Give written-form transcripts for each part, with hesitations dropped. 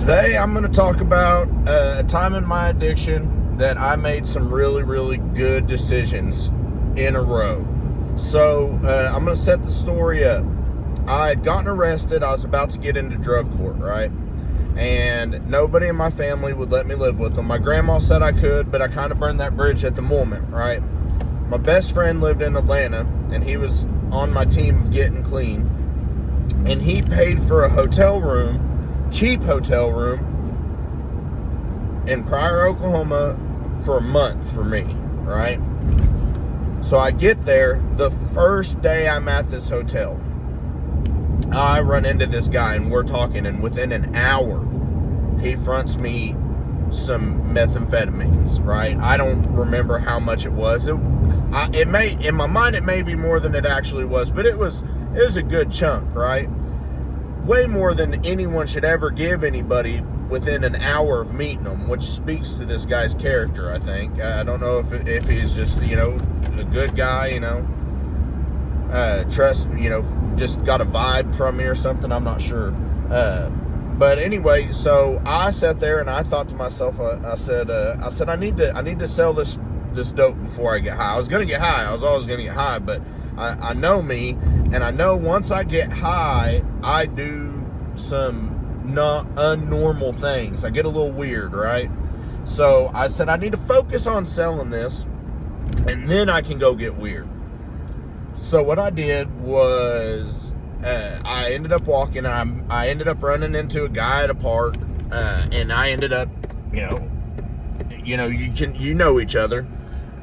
Today I'm going to talk about a time in my addiction that I made some really, really good decisions in a row. So I'm going to set the story up. I had gotten arrested. I was about to get into drug court, right? And nobody in my family would let me live with them. My grandma said I could, but I kind of burned that bridge at the moment, right? My best friend lived in Atlanta, and he was on my team of getting clean. And he paid for a hotel room, cheap hotel room in Pryor, Oklahoma for a month for me, right? So I get there. The first day I'm at this hotel, I run into this guy and we're talking, and within an hour he fronts me some methamphetamines, right? I don't remember how much it was. It may, in my mind, it may be more than it actually was, but it was a good chunk, right? Way more than anyone should ever give anybody within an hour of meeting them, which speaks to this guy's character, I think. I don't know if he's just, a good guy, just got a vibe from me or something. I'm not sure. But anyway, so I sat there and I thought to myself, I said, I need to sell this dope before I get high. I was going to get high. I was always going to get high, but I know me, and I know once I get high, I do some not unnormal things. I get a little weird, right? So I said, I need to focus on selling this, and then I can go get weird. So what I did was, I ended up walking. I ended up running into a guy at a park, and I ended up, you know each other,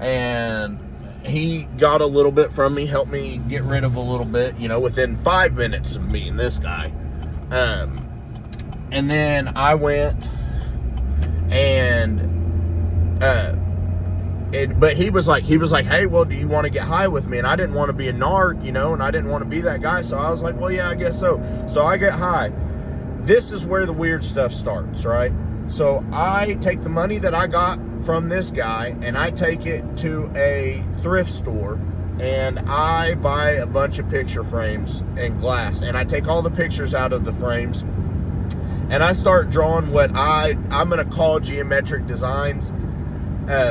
and he got a little bit from me, helped me get rid of a little bit, within 5 minutes of meeting this guy. And then I went and, but he was like, hey, well, do you want to get high with me? And I didn't want to be a narc, and I didn't want to be that guy. So I was like, well, yeah, I guess so. So I get high. This is where the weird stuff starts, right? So I take the money that I got from this guy and I take it to a thrift store and I buy a bunch of picture frames and glass, and I take all the pictures out of the frames and I start drawing what I'm going to call geometric designs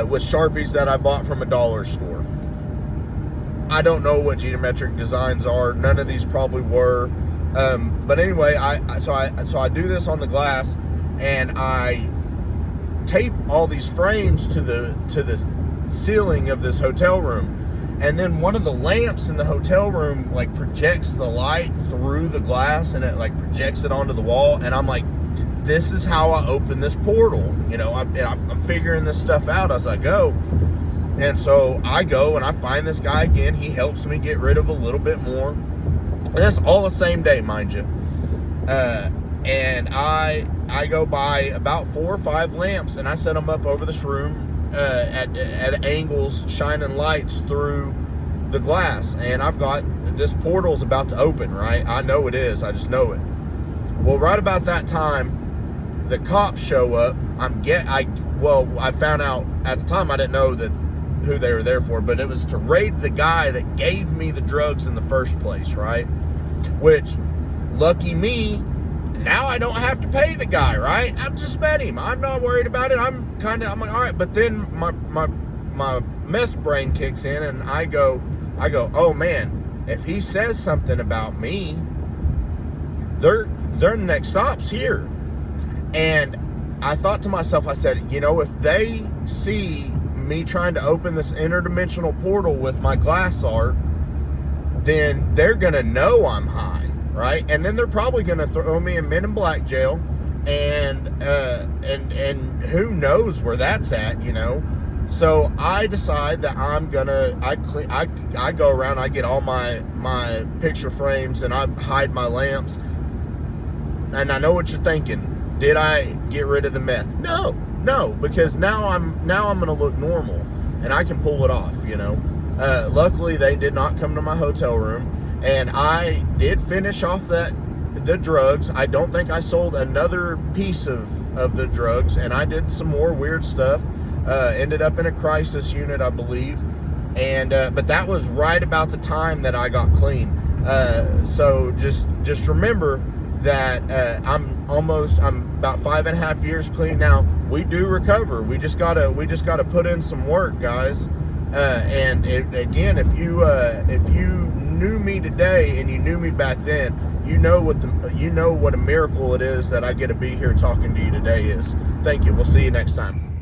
with Sharpies that I bought from a dollar store. I don't know what geometric designs are. None of these probably were. But anyway, so I do this on the glass, and I tape all these frames to the ceiling of this hotel room, and then one of the lamps in the hotel room projects the light through the glass, and it projects it onto the wall. And I'm like, this is how I open this portal. I'm figuring this stuff out as I go. And so I go and I find this guy again. He helps me get rid of a little bit more. And that's all the same day, mind you. And I go buy about 4 or 5 lamps, and I set them up over this room at angles, shining lights through the glass. And I've got this portal's about to open, right? I know it is. I just know it. Well, right about that time, the cops show up. I found out at the time, I didn't know who they were there for, but it was to raid the guy that gave me the drugs in the first place, right? Which, lucky me, now I don't have to pay the guy, right? I've just met him. I'm not worried about it. I'm like, all right. But then my meth brain kicks in, and I go, oh man, if he says something about me, their next stop's here. And I thought to myself, I said, if they see me trying to open this interdimensional portal with my glass art, then they're gonna know I'm high, right? And then they're probably gonna throw me in Men in Black jail, and who knows where that's at, So I decide that I go around, I get all my picture frames, and I hide my lamps. And I know what you're thinking. Did I get rid of the meth? No, because now I'm gonna look normal and I can pull it off, Luckily they did not come to my hotel room, and I did finish off the drugs. I don't think I sold another piece of the drugs, and I did some more weird stuff. Ended up in a crisis unit, I believe. And but that was right about the time that I got clean. So just remember that I'm about 5.5 years clean now. We do recover. We just gotta put in some work, guys. Again, if you knew me today and you knew me back then, you know what a miracle it is that I get to be here talking to you today is. Thank you. We'll see you next time.